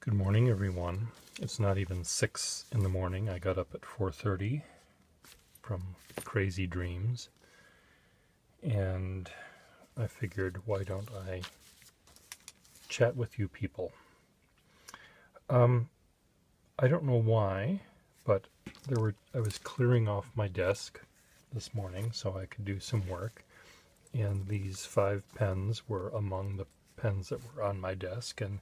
Good morning, everyone. It's not even 6 in the morning. I got up at 4:30 from crazy dreams, and I figured, why don't I chat with you people? I don't know why, but I was clearing off my desk this morning so I could do some work, and these 5 pens were among the pens that were on my desk, and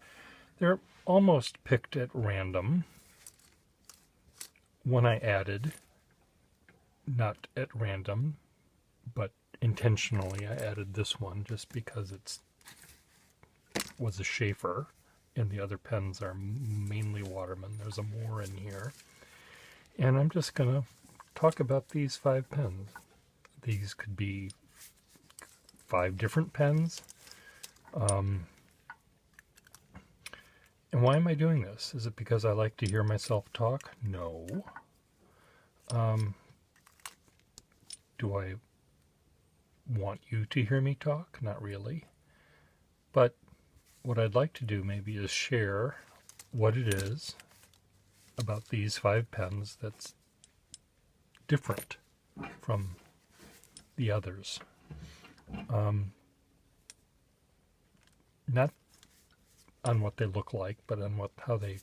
they're almost picked at random. One I added, not at random, but intentionally I added this one just because it was a Schaefer, and the other pens are mainly Waterman. There's a Moore in here. And I'm just going to talk about these 5 pens. These could be 5 different pens. And why am I doing this? Is it because I like to hear myself talk? No. Do I want you to hear me talk? Not really. But what I'd like to do maybe is share what it is about these 5 pens that's different from the others. Not on what they look like, but on how they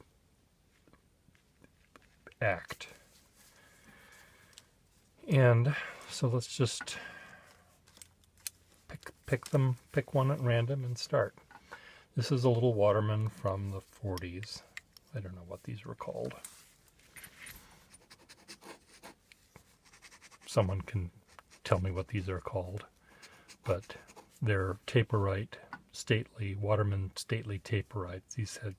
act. And so let's just pick one at random and start. This is a little Waterman from the 40s. I don't know what these were called. Someone can tell me what these are called, but they're Taperite, stately, Waterman stately Taperites. These had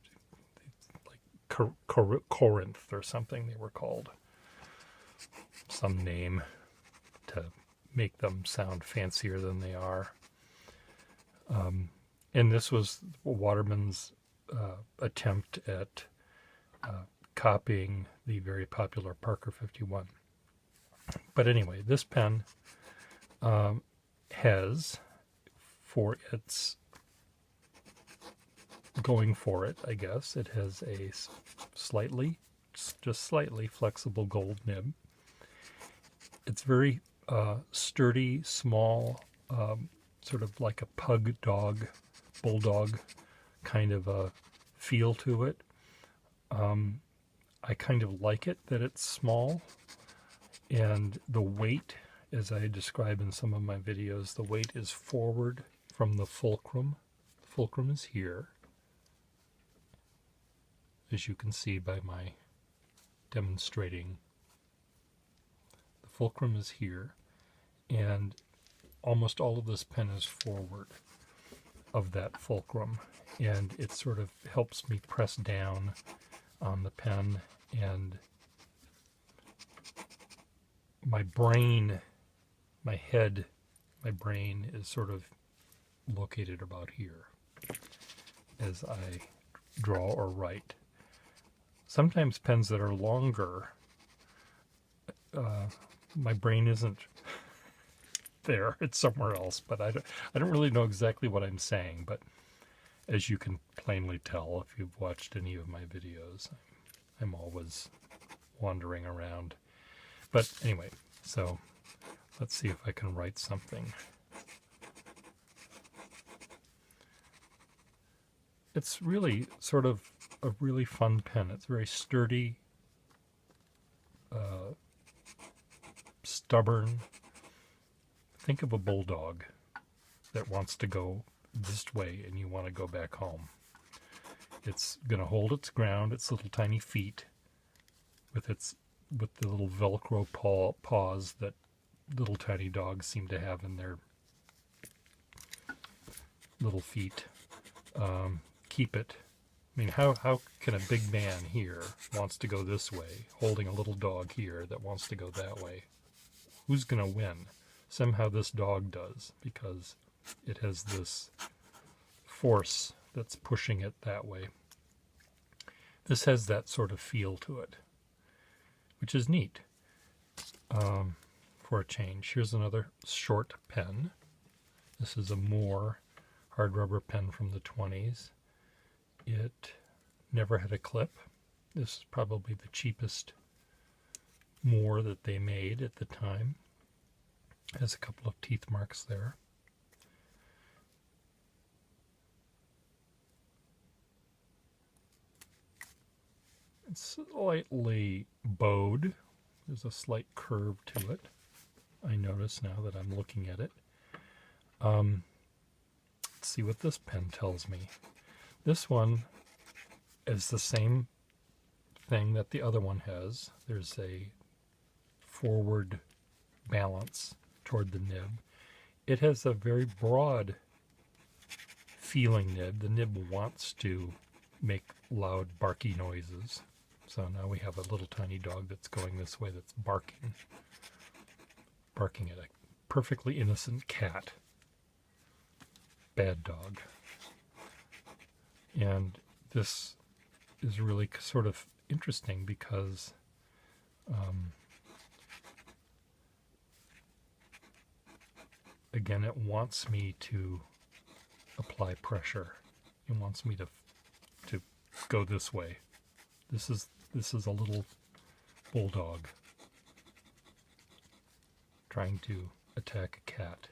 like Corinth or something they were called. Some name to make them sound fancier than they are. And this was Waterman's attempt at copying the very popular Parker 51. But anyway, this pen has, for its going for it, I guess, it has a just slightly flexible gold nib. It's very sturdy, small, sort of like a pug dog, bulldog kind of a feel to it. I kind of like it that it's small, and the weight, as I describe in some of my videos, the weight is forward from the fulcrum. The fulcrum is here, as you can see by my demonstrating. The fulcrum is here, and almost all of this pen is forward of that fulcrum, and it sort of helps me press down on the pen, and my brain is sort of located about here as I draw or write. Sometimes pens that are longer, my brain isn't there, it's somewhere else, but I don't really know exactly what I'm saying, but as you can plainly tell if you've watched any of my videos, I'm always wandering around. But anyway, so let's see if I can write something. It's really sort of a really fun pen. It's very sturdy, stubborn. Think of a bulldog that wants to go this way and you want to go back home. It's going to hold its ground, its little tiny feet, with the little Velcro paws that little tiny dogs seem to have in their little feet. Keep it. I mean, how can a big man here wants to go this way, holding a little dog here that wants to go that way? Who's going to win? Somehow this dog does, because it has this force that's pushing it that way. This has that sort of feel to it, which is neat for a change. Here's another short pen. This is a Moore hard rubber pen from the 20s. It never had a clip. This is probably the cheapest Moor that they made at the time. Has a couple of teeth marks there. It's slightly bowed. There's a slight curve to it. I notice now that I'm looking at it. Let's see what this pen tells me. This one is the same thing that the other one has. There's a forward balance toward the nib. It has a very broad feeling nib. The nib wants to make loud barky noises. So now we have a little tiny dog that's going this way that's barking at a perfectly innocent cat. Bad dog. And this is really sort of interesting because again, it wants me to apply pressure. It wants me to go this way. This is a little bulldog trying to attack a cat.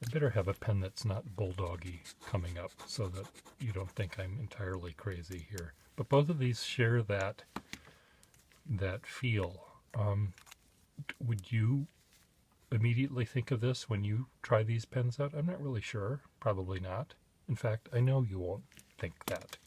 I better have a pen that's not bulldoggy coming up so that you don't think I'm entirely crazy here. But both of these share that feel. Would you immediately think of this when you try these pens out? I'm not really sure. Probably not. In fact, I know you won't think that.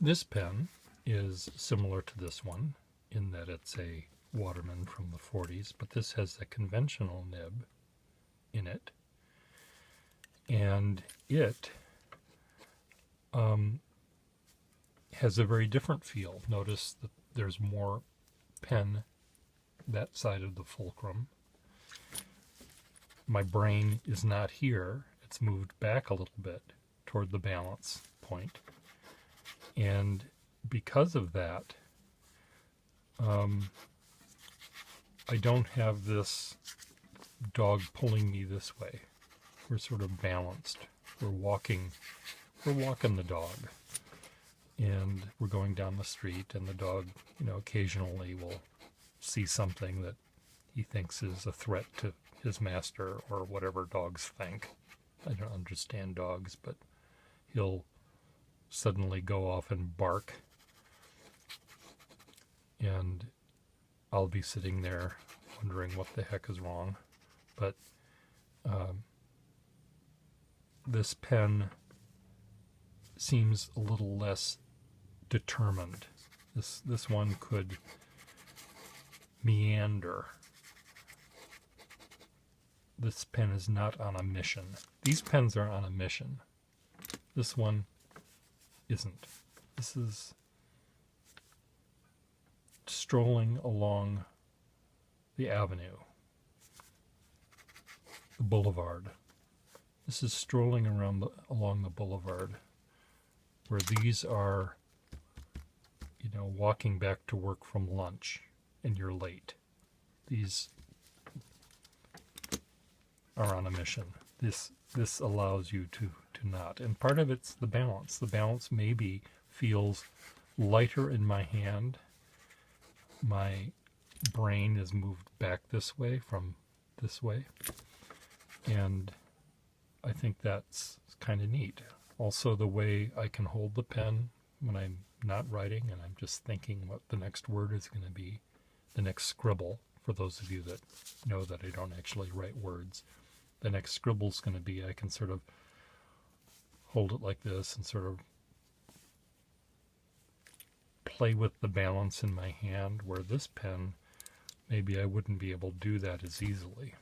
This pen is similar to this one in that it's a Waterman from the 40s, but this has a conventional nib in it, and it has a very different feel. Notice that there's more pen that side of the fulcrum. My brain is not here. It's moved back a little bit toward the balance point. And because of that, I don't have this dog pulling me this way. We're sort of balanced. We're walking the dog. And we're going down the street, and the dog, occasionally will see something that he thinks is a threat to his master, or whatever dogs think. I don't understand dogs, but he'll suddenly go off and bark, and I'll be sitting there wondering what the heck is wrong. But this pen seems a little less determined. This one could meander. This pen is not on a mission. These pens are on a mission. This one isn't. This is strolling along the avenue, the boulevard. This is strolling along the boulevard, where these are, walking back to work from lunch, and you're late. These are on a mission. This allows you to not. And part of it's the balance. The balance maybe feels lighter in my hand. My brain is moved back this way from this way. And I think that's kind of neat. Also, the way I can hold the pen when I'm not writing and I'm just thinking what the next word is going to be, the next scribble, for those of you that know that I don't actually write words. The next scribble is going to be, I can sort of hold it like this and sort of play with the balance in my hand, where this pen, maybe I wouldn't be able to do that as easily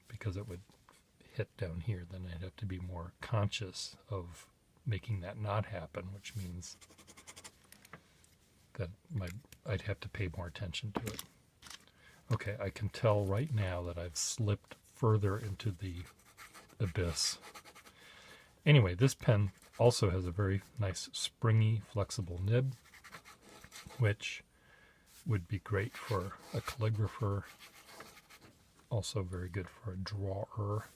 because it would hit down here. Then I'd have to be more conscious of making that not happen, which means that I'd have to pay more attention to it. Okay, I can tell right now that I've slipped further into the abyss. Anyway, this pen also has a very nice springy, flexible nib, which would be great for a calligrapher also very good for a drawer.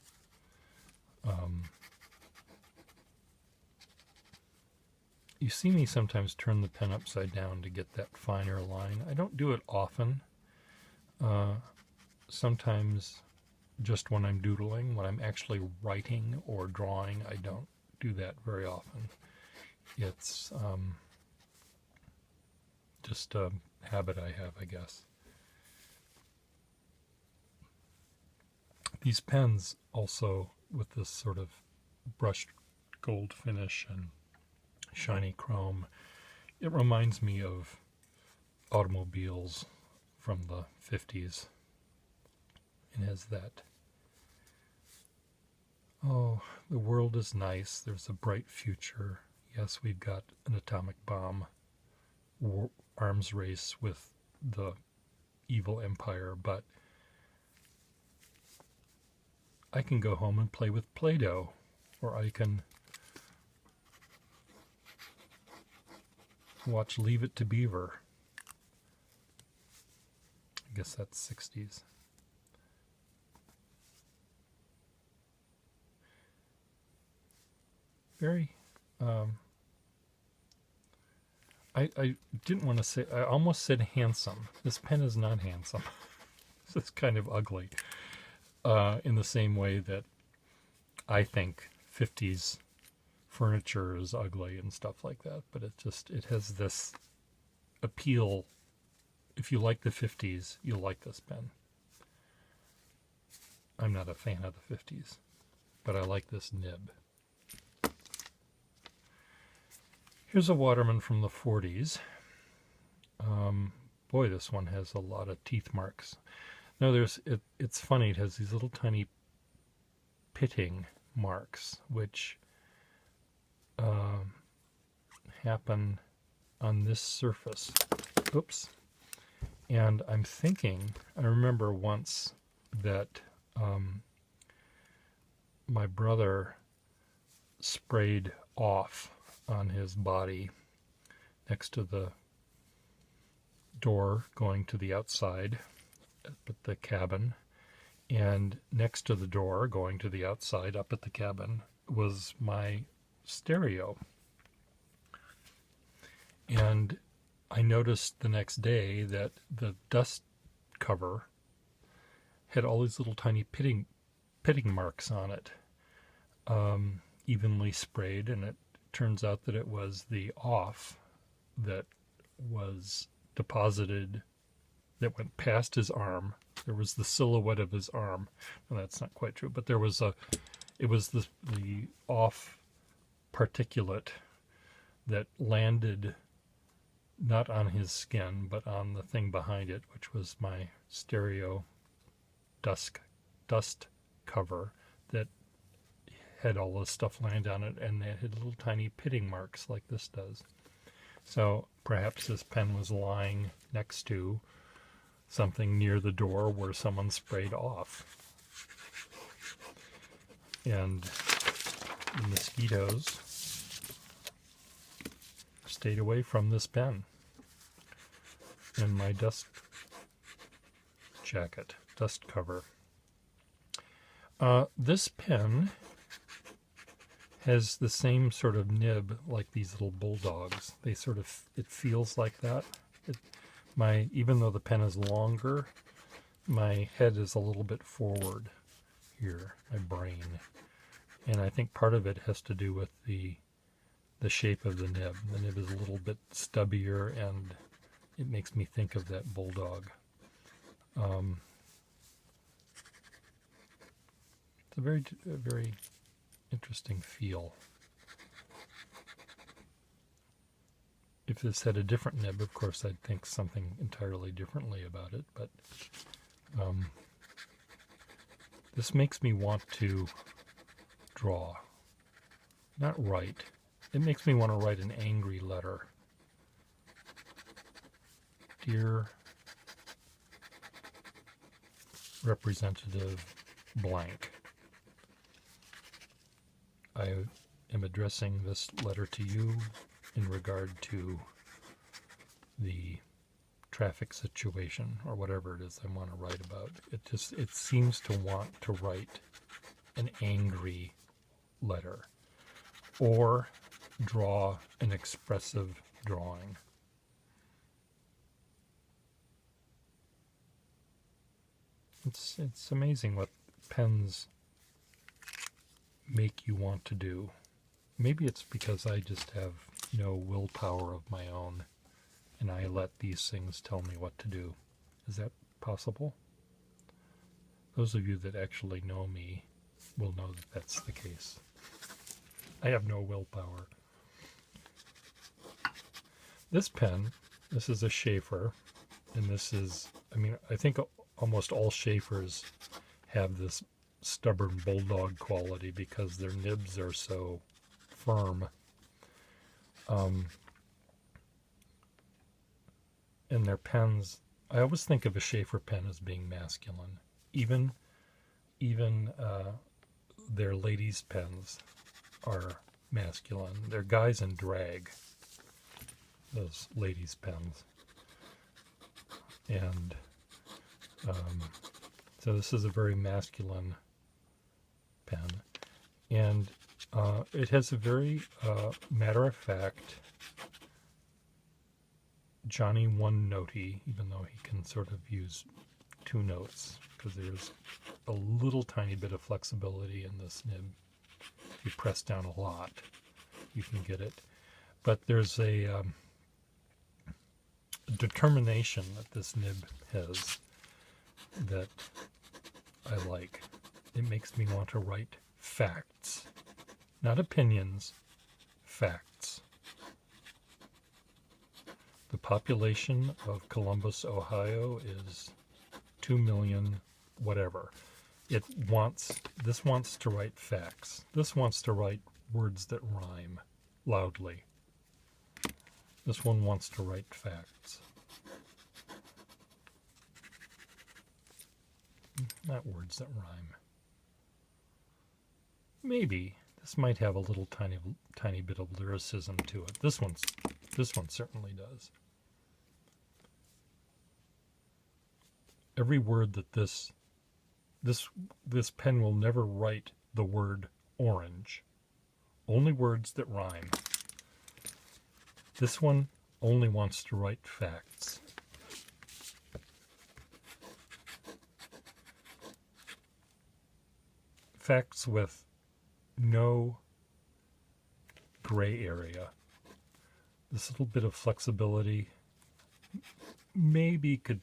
You see me sometimes turn the pen upside down to get that finer line. I don't do it often. Sometimes just when I'm doodling, when I'm actually writing or drawing, I don't do that very often. It's just a habit I have, I guess. These pens also, with this sort of brushed gold finish and shiny chrome, it reminds me of automobiles from the 50s. It has that, oh, the world is nice, there's a bright future. Yes, we've got an atomic bomb arms race with the evil empire, but I can go home and play with Play-Doh, or I can watch Leave It to Beaver. I guess that's 60s. Very, I didn't want to say, I almost said handsome. This pen is not handsome. This is kind of ugly. In the same way that I think 50s furniture is ugly and stuff like that, but it has this appeal. If you like the 50s, you'll like this pen. I'm not a fan of the 50s, but I like this nib. Here's a Waterman from the 40s. Boy, this one has a lot of teeth marks. No, it's funny, it has these little tiny pitting marks, which happen on this surface. Oops. And I'm thinking, I remember once that my brother sprayed off on his body next to the door going to the outside up at the cabin, and next to the door going to the outside up at the cabin was my stereo. And I noticed the next day that the dust cover had all these little tiny pitting marks on it, evenly sprayed, and it turns out that it was the off that was deposited, that went past his arm. There was the silhouette of his arm. Well, that's not quite true, but it was the off particulate that landed not on his skin, but on the thing behind it, which was my stereo dust cover that had all this stuff land on it, and it had little tiny pitting marks like this does. So perhaps this pen was lying next to something near the door where someone sprayed off. And the mosquitoes stayed away from this pen and my dust jacket, dust cover. This pen has the same sort of nib like these little bulldogs. They sort of, it feels like that. Even though the pen is longer, my head is a little bit forward here, my brain. And I think part of it has to do with the shape of the nib. The nib is a little bit stubbier, and it makes me think of that bulldog. It's a very interesting feel. If this had a different nib, of course, I'd think something entirely differently about it, but this makes me want to draw, not write. It makes me want to write an angry letter. Dear Representative blank, I am addressing this letter to you in regard to the traffic situation or whatever it is I want to write about. It seems to want to write an angry letter or draw an expressive drawing. It's amazing what pens make you want to do. Maybe it's because I just have no willpower of my own, and I let these things tell me what to do. Is that possible? Those of you that actually know me will know that that's the case. I have no willpower. This pen, this is a Schaefer, and this is, I mean, I think almost all Schaefers have this stubborn bulldog quality because their nibs are so firm. And their pens, I always think of a Schaefer pen as being masculine. Even their ladies' pens are masculine. They're guys in drag, those ladies' pens. And so this is a very masculine pen. And it has a very matter-of-fact Johnny one-notey, even though he can sort of use two notes, because there's a little tiny bit of flexibility in this nib. If you press down a lot, you can get it. But there's a determination that this nib has that I like. It makes me want to write facts. Not opinions, facts. The population of Columbus, Ohio is 2 million whatever. This wants to write facts. This wants to write words that rhyme loudly. This one wants to write facts. Not words that rhyme. Maybe this might have a little tiny bit of lyricism to it. This one certainly does. Every word that this pen will never write the word orange. Only words that rhyme. This one only wants to write facts. Facts with no gray area. This little bit of flexibility maybe could,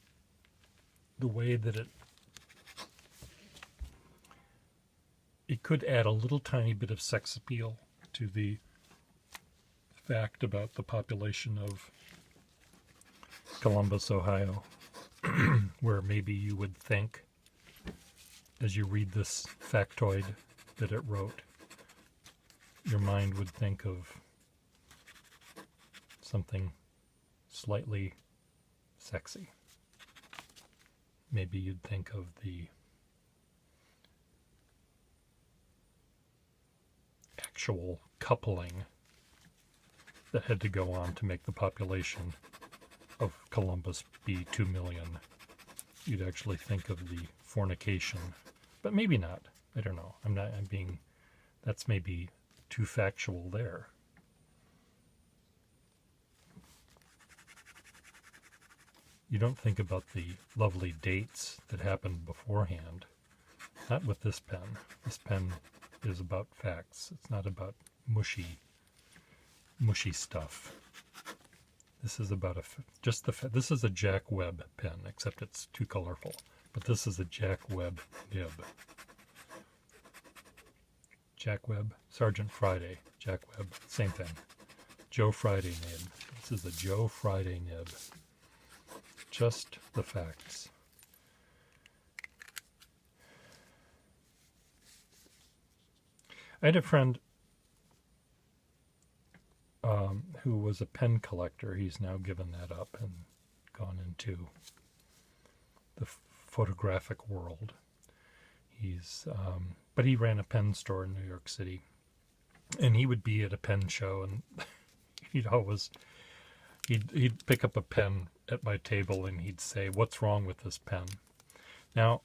the way that it could add a little tiny bit of sex appeal to the fact about the population of Columbus, Ohio, where maybe you would think, as you read this factoid that it wrote, your mind would think of something slightly sexy. Maybe you'd think of the actual coupling that had to go on to make the population of Columbus be 2 million. You'd actually think of the fornication, but maybe not. I don't know. That's maybe too factual there. You don't think about the lovely dates that happened beforehand. Not with this pen. This pen is about facts. It's not about mushy stuff. This is about this is a Jack Webb pen, except it's too colorful. But this is a Jack Webb nib. Jack Webb, Sergeant Friday, Jack Webb, same thing. Joe Friday nib. This is a Joe Friday nib. Just the facts. I had a friend who was a pen collector. He's now given that up and gone into the photographic world. But he ran a pen store in New York City, and he would be at a pen show, and he'd pick up a pen at my table and he'd say, "What's wrong with this pen?" Now,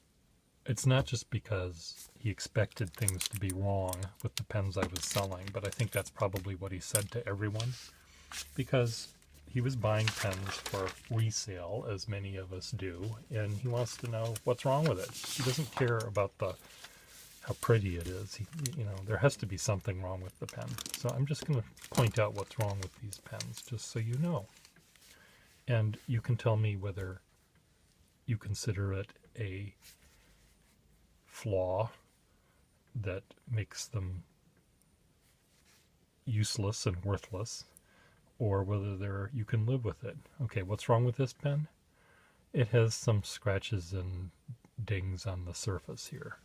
it's not just because he expected things to be wrong with the pens I was selling, but I think that's probably what he said to everyone, because he was buying pens for resale, as many of us do, and he wants to know what's wrong with it. He doesn't care about how pretty it is. There has to be something wrong with the pen. So I'm just going to point out what's wrong with these pens, just so you know. And you can tell me whether you consider it a flaw that makes them useless and worthless, or whether you can live with it. Okay, what's wrong with this pen? It has some scratches and dings on the surface here.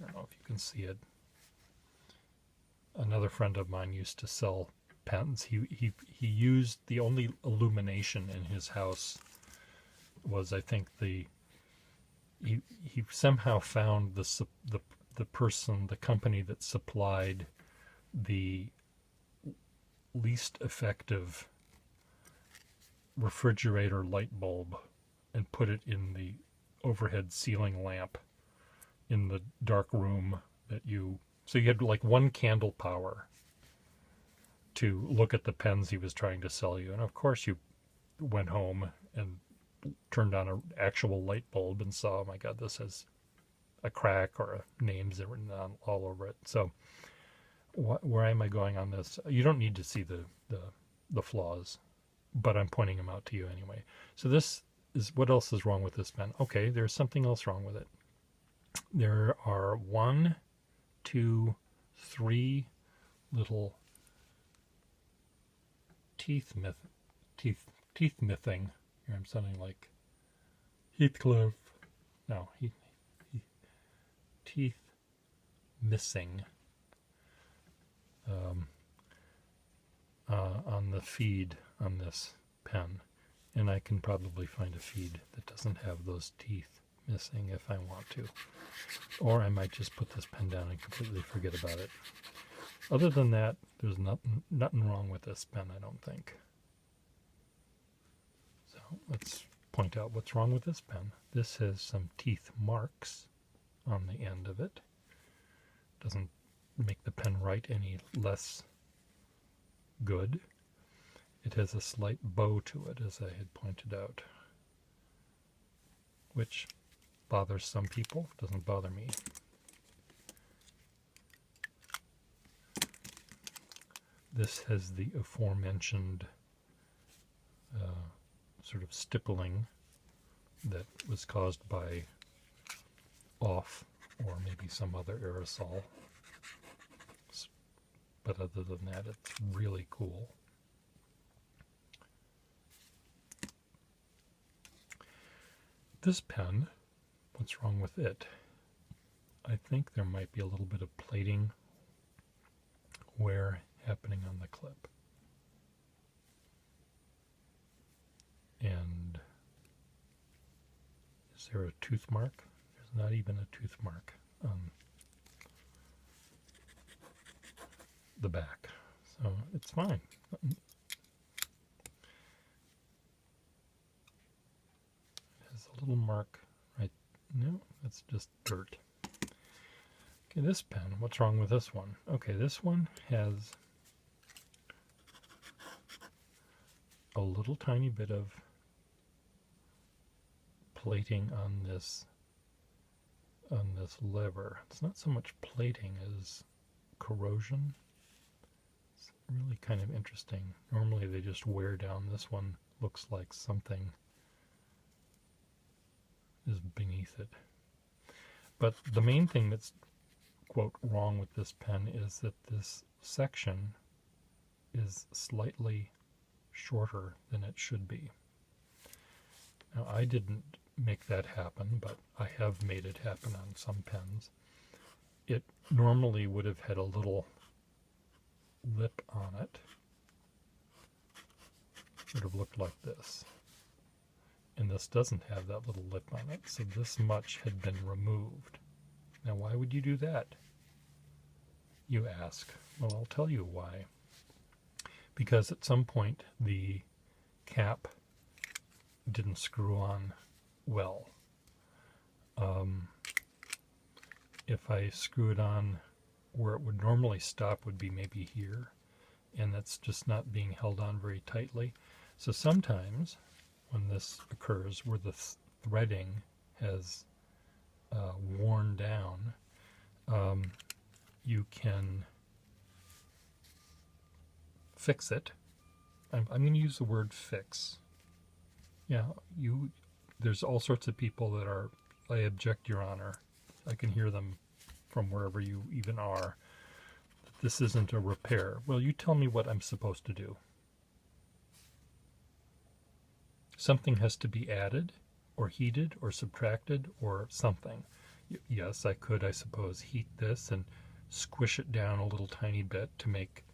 I don't know if you can see it. Another friend of mine used to sell pens. He used, the only illumination in his house was, I think, he somehow found the company that supplied the least effective refrigerator light bulb and put it in the overhead ceiling lamp in the dark room so you had like one candle power to look at the pens he was trying to sell you. And of course you went home and turned on an actual light bulb and saw, oh my God, this has a crack or names written on all over it. So where am I going on this? You don't need to see the flaws, but I'm pointing them out to you anyway. So this is, what else is wrong with this pen? Okay, there's something else wrong with it. There are 1, 2, 3 little teeth missing. Here I'm sounding like Heathcliff. No, teeth missing on the feed on this pen, and I can probably find a feed that doesn't have those teeth missing if I want to, or I might just put this pen down and completely forget about it. Other than that, there's nothing wrong with this pen, I don't think. So let's point out what's wrong with this pen. This has some teeth marks on the end of it. Doesn't make the pen write any less good. It has a slight bow to it, as I had pointed out, which bothers some people. Doesn't bother me. This has the aforementioned sort of stippling that was caused by off or maybe some other aerosol. But other than that, it's really cool. This pen, what's wrong with it? I think there might be a little bit of plating wear happening on the clip. And is there a tooth mark? There's not even a tooth mark on the back, so it's fine. It has a little mark right. No, that's just dirt. Okay, this pen, what's wrong with this one? Okay, this one has a little tiny bit of plating on this lever. It's not so much plating as corrosion. It's really kind of interesting. Normally they just wear down. This one looks like something is beneath it. But the main thing that's, quote, wrong with this pen is that this section is slightly shorter than it should be. Now, I didn't make that happen, but I have made it happen on some pens. It normally would have had a little lip on it. It would have looked like this. And this doesn't have that little lip on it, so this much had been removed. Now, why would you do that? You ask. Well, I'll tell you why. Because at some point the cap didn't screw on well. If I screw it on where it would normally stop would be maybe here, and that's just not being held on very tightly. So sometimes when this occurs where the threading has worn down, you can fix it. I'm going to use the word fix. Yeah, there's all sorts of people that are, I object, Your Honor. I can hear them from wherever you even are. This isn't a repair. Well, you tell me what I'm supposed to do. Something has to be added or heated or subtracted or something. Yes, I could, I suppose, heat this and squish it down a little tiny bit to make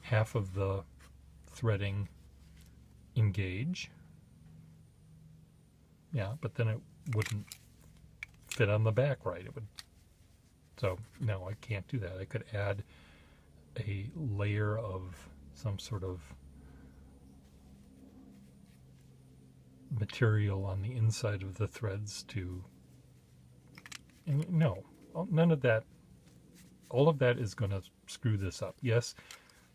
half of the threading engage. Yeah, but then it wouldn't fit on the back right. It would. So no, I can't do that. I could add a layer of some sort of material on the inside of the threads to. And no, none of that. All of that is going to screw this up. Yes,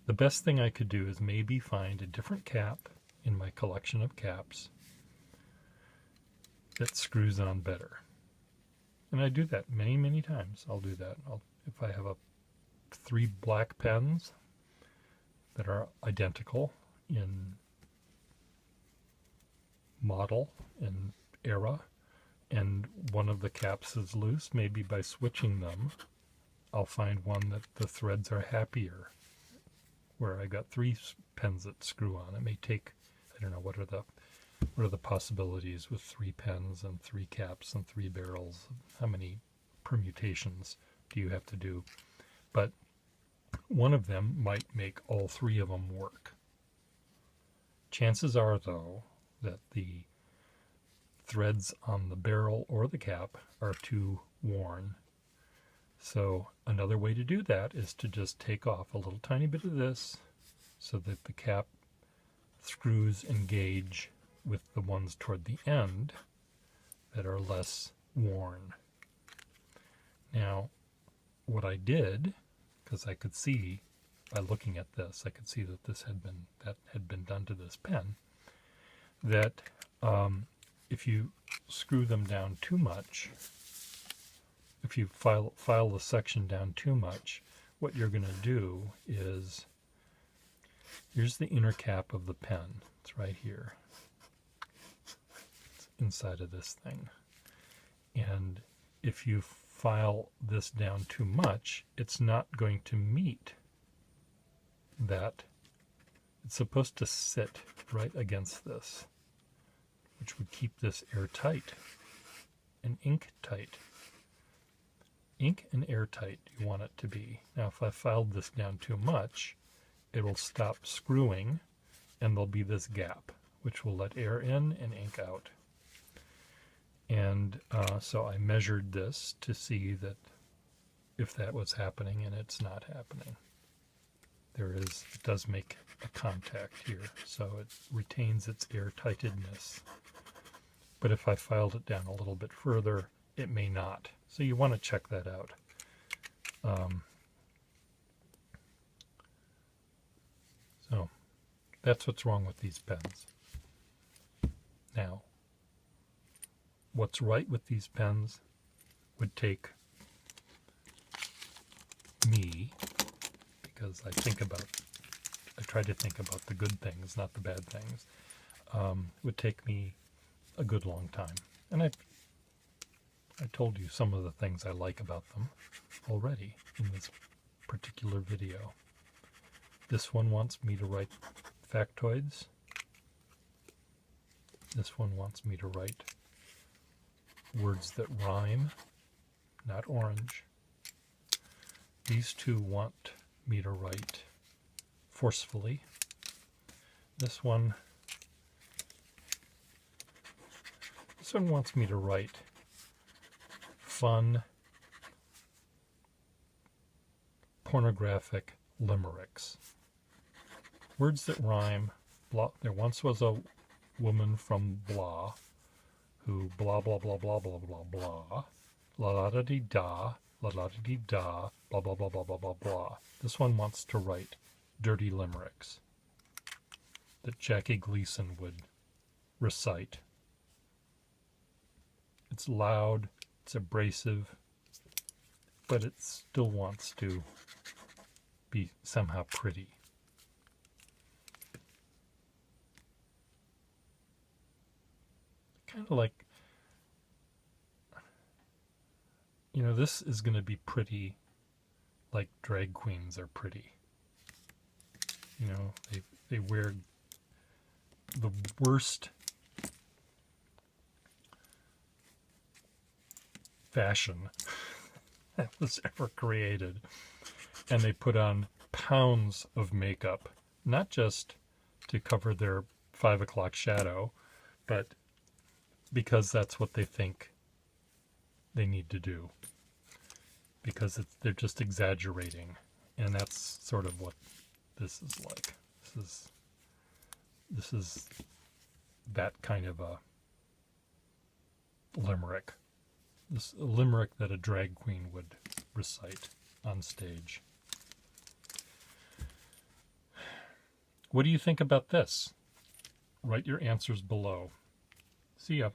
the best thing I could do is maybe find a different cap in my collection of caps that screws on better. And I do that many, many times. I'll do that. If I have 3 black pens that are identical in model and era, and one of the caps is loose, maybe by switching them, I'll find one that the threads are happier, where I got 3 pens that screw on. It may take, I don't know, what are the possibilities with 3 pens and 3 caps and 3 barrels? How many permutations do you have to do? But one of them might make all 3 of them work. Chances are, though, that the threads on the barrel or the cap are too worn. So another way to do that is to just take off a little tiny bit of this so that the cap screws engage with the ones toward the end that are less worn. Now, what I did, because I could see by looking at this, I could see that that had been done to this pen, that if you screw them down too much, if you file the section down too much, what you're going to do is, here's the inner cap of the pen. It's right here. It's inside of this thing. And if you file this down too much, it's not going to meet that. It's supposed to sit right against this, which would keep this airtight and ink tight. Ink and airtight you want it to be. Now if I filed this down too much, it will stop screwing and there'll be this gap, which will let air in and ink out. And so I measured this to see that if that was happening, and it's not happening. It does make a contact here, so it retains its airtightedness. But if I filed it down a little bit further, it may not. So you want to check that out. So that's what's wrong with these pens. Now, what's right with these pens would take me, because I try to think about the good things, not the bad things, would take me a good long time. And I told you some of the things I like about them already in this particular video. This one wants me to write factoids. This one wants me to write words that rhyme, not orange. These two want me to write forcefully. This one wants me to write fun, pornographic limericks. Words that rhyme. There once was a woman from blah, who blah blah blah blah blah blah blah, la la da dee da, la la da dee da, blah blah blah blah blah blah blah. This one wants to write dirty limericks that Jackie Gleason would recite. It's loud, it's abrasive, but it still wants to be somehow pretty. Kind of like, you know, this is going to be pretty like drag queens are pretty. You know, they wear the worst fashion that was ever created, and they put on pounds of makeup, not just to cover their 5 o'clock shadow, but because that's what they think they need to do, because they're just exaggerating, and that's sort of what this is like. This is that kind of a limerick. This limerick that a drag queen would recite on stage. What do you think about this? Write your answers below. See ya.